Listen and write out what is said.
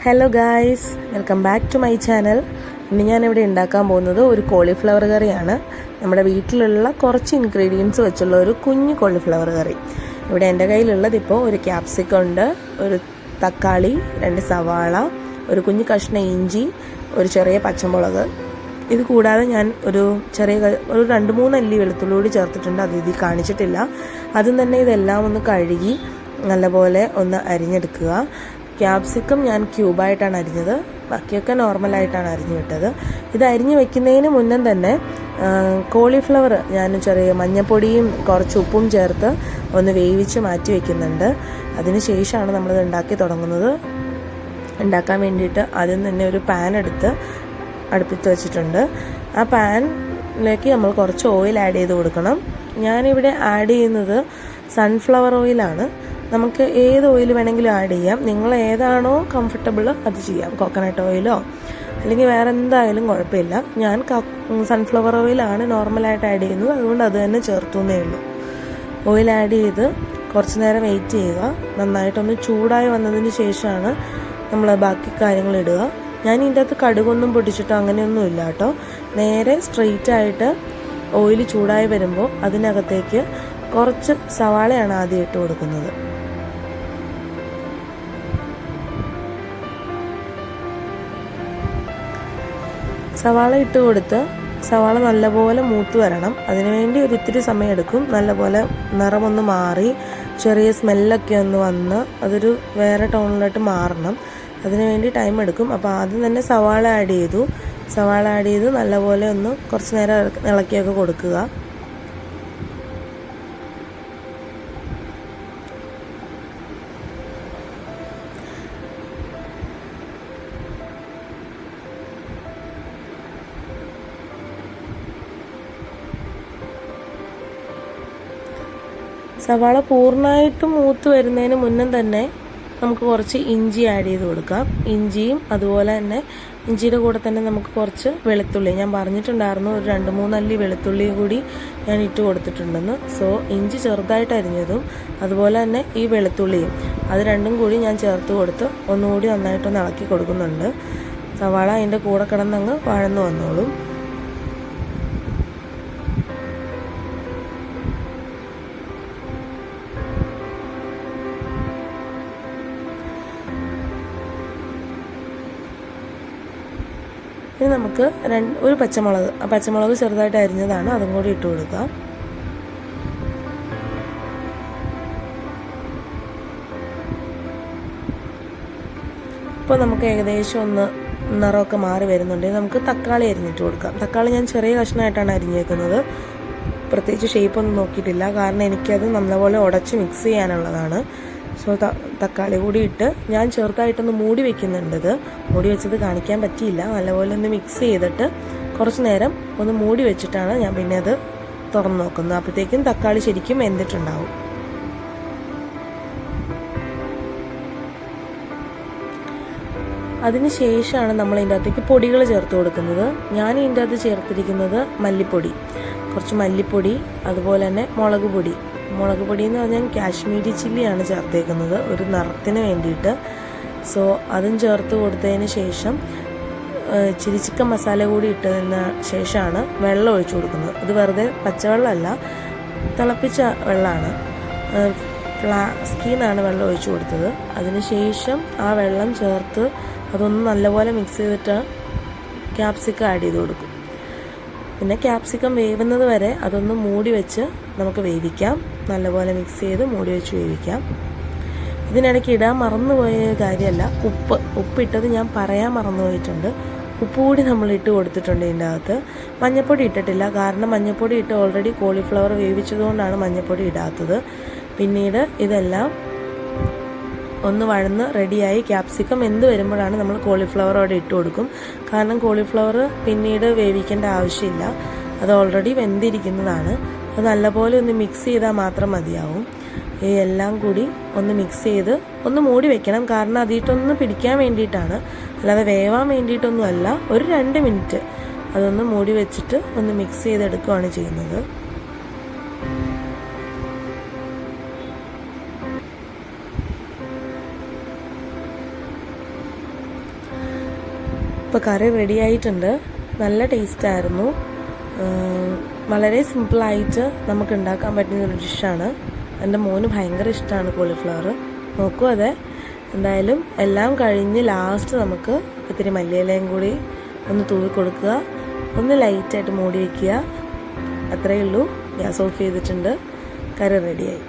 Hello guys, welcome back to my channel. ഇന്ന് ഞാനിവിടെ ഉണ്ടാക്കാൻ പോകുന്നത് ഒരു കോളിഫ്ലവർ കറിയാണ്. നമ്മുടെ വീട്ടിലുള്ള കുറച്ച് ഇൻഗ്രീഡിയൻസ് വെച്ചുള്ള ഒരു കുഞ്ഞു കോളിഫ്ലവർ കറി. ഇവിടെ എൻ്റെ കയ്യിലുള്ളത് ഇപ്പോൾ ഒരു ക്യാപ്സിക്കം ഉണ്ട്, ഒരു തക്കാളി, 2 സവാള, ഒരു കുഞ്ഞു കഷ്ണം ഇഞ്ചി, ഒരു ചെറിയ പച്ചമുളക്. ഇത് കൂടാതെ ഞാൻ ഒരു 2-3 അല്ലി വെളുത്തുള്ളി കൂടി ചേർത്തിട്ടുണ്ട്. അത് ഇതിൽ കാണിച്ചിട്ടില്ല. അതും തന്നെ ഇതെല്ലാം ഒന്ന് കഴുകി നല്ലപോലെ ഒന്ന് അരിഞ്ഞെടുക്കുക. ക്യാപ്സിക്കം ഞാൻ ക്യൂബായിട്ടാണ് അരിഞ്ഞത്, ബാക്കിയൊക്കെ നോർമലായിട്ടാണ് അരിഞ്ഞു വിട്ടത്. ഇത് അരിഞ്ഞു വെക്കുന്നതിന് മുന്നേ തന്നെ കോളിഫ്ലവർ ഞാൻ ചെറിയ മഞ്ഞൾപ്പൊടിയും കുറച്ച് ഉപ്പും ചേർത്ത് ഒന്ന് വേവിച്ച് മാറ്റി വയ്ക്കുന്നുണ്ട്. അതിന് ശേഷമാണ് നമ്മളിത് ഉണ്ടാക്കി തുടങ്ങുന്നത്. ഉണ്ടാക്കാൻ വേണ്ടിയിട്ട് ആദ്യം തന്നെ ഒരു പാൻ എടുത്ത് അടുപ്പിച്ച് വെച്ചിട്ടുണ്ട്. ആ പാനിലേക്ക് നമ്മൾ കുറച്ച് ഓയിൽ ആഡ് ചെയ്ത് കൊടുക്കണം. ഞാനിവിടെ ആഡ് ചെയ്യുന്നത് സൺഫ്ലവർ ഓയിലാണ്. നമുക്ക് ഏത് ഓയിൽ വേണമെങ്കിലും ആഡ് ചെയ്യാം. നിങ്ങൾ ഏതാണോ കംഫർട്ടബിൾ അത് ചെയ്യാം. കോക്കനട്ട് ഓയിലോ അല്ലെങ്കിൽ വേറെ എന്തായാലും കുഴപ്പമില്ല. ഞാൻ സൺഫ്ലവർ ഓയിലാണ് നോർമലായിട്ട് ആഡ് ചെയ്യുന്നത്, അതുകൊണ്ട് അത് തന്നെ ചേർത്തുന്നേ ഉള്ളൂ. ഓയിൽ ആഡ് ചെയ്ത് കുറച്ച് നേരം വെയിറ്റ് ചെയ്യുക. നന്നായിട്ടൊന്ന് ചൂടായി വന്നതിന് ശേഷമാണ് നമ്മൾ ബാക്കി കാര്യങ്ങൾ ഇടുക. ഞാൻ ഇതിൻ്റെ അകത്ത് കടുകൊന്നും പൊട്ടിച്ചിട്ടോ അങ്ങനെയൊന്നും ഇല്ല കേട്ടോ. നേരെ സ്ട്രെയിറ്റ് ആയിട്ട് ഓയിൽ ചൂടായി വരുമ്പോൾ അതിനകത്തേക്ക് കുറച്ച് സവാളയാണ് ആദ്യം ഇട്ട് കൊടുക്കുന്നത്. സവാള ഇട്ട് കൊടുത്ത് സവാള നല്ലപോലെ മൂത്ത് വരണം. അതിനുവേണ്ടി ഇത്തിരി സമയം എടുക്കും. നല്ലപോലെ നിറമൊന്ന് മാറി ചെറിയ സ്മെല്ലൊക്കെ ഒന്ന് വന്ന് അതൊരു വേറെ ടോണിലോട്ട് മാറണം. അതിനുവേണ്ടി ടൈം എടുക്കും. അപ്പോൾ ആദ്യം തന്നെ സവാള ആഡ് ചെയ്ത് നല്ലപോലെ ഒന്ന് കുറച്ച് നേരം ഇളക്കിയൊക്കെ കൊടുക്കുക. സവാള പൂർണ്ണമായിട്ടും മൂത്ത് വരുന്നതിന് മുന്നേ തന്നെ നമുക്ക് കുറച്ച് ഇഞ്ചി ആഡ് ചെയ്ത് കൊടുക്കാം. ഇഞ്ചിയും അതുപോലെ തന്നെ ഇഞ്ചിയുടെ കൂടെ തന്നെ നമുക്ക് കുറച്ച് വെളുത്തുള്ളി, ഞാൻ പറഞ്ഞിട്ടുണ്ടായിരുന്നു ഒരു 2-3 അല്ലി വെളുത്തുള്ളിയും കൂടി ഞാൻ ഇട്ട് കൊടുത്തിട്ടുണ്ടെന്ന്. സോ ഇഞ്ചി ചെറുതായിട്ട് അരിഞ്ഞതും അതുപോലെ തന്നെ ഈ വെളുത്തുള്ളിയും അത് രണ്ടും കൂടി ഞാൻ ചേർത്ത് കൊടുത്ത് ഒന്നുകൂടി നന്നായിട്ടൊന്ന് ഇളക്കി കൊടുക്കുന്നുണ്ട്. സവാള അതിൻ്റെ കൂടെ കിടന്നങ്ങ് വഴന്നു വന്നോളും. ഇനി നമുക്ക് ഒരു പച്ചമുളക് ചെറുതായിട്ട് അരിഞ്ഞതാണ്, അതും കൂടി ഇട്ട് കൊടുക്കാം. ഇപ്പോൾ നമുക്ക് ഏകദേശം ഒന്ന് നിറമൊക്കെ മാറി വരുന്നുണ്ട്. നമുക്ക് തക്കാളി അരിഞ്ഞിട്ട് കൊടുക്കാം. തക്കാളി ഞാൻ ചെറിയ കഷ്ണമായിട്ടാണ് അരിഞ്ഞേക്കുന്നത്. പ്രത്യേകിച്ച് ഷേപ്പൊന്നും നോക്കിയിട്ടില്ല, കാരണം എനിക്കത് നല്ലപോലെ ഉടച്ച് മിക്സ് ചെയ്യാനുള്ളതാണ്. സോ തക്കാളി കൂടി ഇട്ട് ഞാൻ ചെറുതായിട്ടൊന്ന് മൂടി വെക്കുന്നുണ്ട്. ഇത് മൂടി വെച്ചത് കാണിക്കാൻ പറ്റിയില്ല. നല്ലപോലെ ഒന്ന് മിക്സ് ചെയ്തിട്ട് കുറച്ച് നേരം ഒന്ന് മൂടി വെച്ചിട്ടാണ് ഞാൻ പിന്നെ അത് തുറന്ന് നോക്കുന്നത്. അപ്പോഴത്തേക്കും തക്കാളി ശരിക്കും വെന്തിട്ടുണ്ടാവും. അതിന് ശേഷമാണ് നമ്മൾ ഇതിൻ്റെ അകത്തേക്ക് പൊടികൾ ചേർത്ത് കൊടുക്കുന്നത്. ഞാൻ ഇതിൻ്റെ അകത്ത് ചേർത്തിരിക്കുന്നത് മല്ലിപ്പൊടി, കുറച്ച് മല്ലിപ്പൊടി, അതുപോലെ തന്നെ മുളക് പൊടി എന്ന് പറഞ്ഞാൽ കാശ്മീരി ചില്ലിയാണ് ചേർത്തേക്കുന്നത് ഒരു നിറത്തിന് വേണ്ടിയിട്ട്. സോ അതും ചേർത്ത് കൊടുത്തതിന് ശേഷം ഇച്ചിരി ചിക്കൻ മസാല കൂടി ഇട്ടതിന് ശേഷമാണ് വെള്ളം ഒഴിച്ചു കൊടുക്കുന്നത്. ഇത് വെറുതെ പച്ചവെള്ളമല്ല, തിളപ്പിച്ച വെള്ളമാണ്. ഫ്ലാസ്കിൽ നിന്നാണ് വെള്ളം ഒഴിച്ചു കൊടുത്തത്. അതിന് ശേഷം ആ വെള്ളം ചേർത്ത് അതൊന്ന് നല്ലപോലെ മിക്സ് ചെയ്തിട്ട് ക്യാപ്സിക്കം ആഡ് ചെയ്ത് കൊടുക്കും. പിന്നെ ക്യാപ്സിക്കം വേവുന്നത് വരെ അതൊന്ന് മൂടി വെച്ച് നമുക്ക് വേവിക്കാം. നല്ലപോലെ മിക്സ് ചെയ്ത് മൂടി വെച്ച് വേവിക്കാം. ഇതിനിടയ്ക്ക് ഇടാൻ മറന്നുപോയ കാര്യമല്ല, ഉപ്പിട്ടത് ഞാൻ പറയാൻ മറന്നുപോയിട്ടുണ്ട്. ഉപ്പ് കൂടി നമ്മൾ ഇട്ട് കൊടുത്തിട്ടുണ്ട് ഇതിൻ്റെ അകത്ത്. മഞ്ഞൾപ്പൊടി ഇട്ടിട്ടില്ല, കാരണം മഞ്ഞൾപ്പൊടി ഇട്ട് ഓൾറെഡി കോളിഫ്ലവർ വേവിച്ചതുകൊണ്ടാണ് മഞ്ഞൾപ്പൊടി ഇടാത്തത്. പിന്നീട് ഇതെല്ലാം ഒന്ന് വഴന്ന് റെഡിയായി ക്യാപ്സിക്കം എന്ത് വരുമ്പോഴാണ് നമ്മൾ കോളിഫ്ലവർ അവിടെ ഇട്ട് കൊടുക്കും. കാരണം കോളിഫ്ലവർ പിന്നീട് വേവിക്കേണ്ട ആവശ്യമില്ല, അത് ഓൾറെഡി വെന്തിരിക്കുന്നതാണ്. അത് നല്ലപോലെ ഒന്ന് മിക്സ് ചെയ്താൽ മാത്രം മതിയാവും. ഈ എല്ലാം കൂടി ഒന്ന് മിക്സ് ചെയ്ത് ഒന്ന് മൂടി വെക്കണം, കാരണം അതിട്ടൊന്ന് പിടിക്കാൻ വേണ്ടിയിട്ടാണ്, അല്ലാതെ വേവാൻ വേണ്ടിയിട്ടൊന്നും അല്ല. ഒരു 2 മിനിറ്റ് അതൊന്ന് മൂടി വെച്ചിട്ട് ഒന്ന് മിക്സ് ചെയ്തെടുക്കുകയാണ് ചെയ്യുന്നത്. ഇപ്പോൾ കറി റെഡി ആയിട്ടുണ്ട്. നല്ല ടേസ്റ്റായിരുന്നു. വളരെ സിമ്പിളായിട്ട് നമുക്ക് ഉണ്ടാക്കാൻ പറ്റുന്ന ഒരു ഡിഷാണ്. എൻ്റെ മോന് ഭയങ്കര ഇഷ്ടമാണ് കോളിഫ്ലവർ. നോക്കൂ അതെ. എന്തായാലും എല്ലാം കഴിഞ്ഞ് ലാസ്റ്റ് നമുക്ക് ഇത്തിരി മല്ലിയിലയും കൂടി ഒന്ന് തൂവി കൊടുക്കുക, ഒന്ന് ലൈറ്റായിട്ട് മൂടി വയ്ക്കുക. അത്രയേ ഉള്ളൂ. ഗ്യാസ് ഓഫ് ചെയ്തിട്ടുണ്ട്. കറി റെഡിയായി.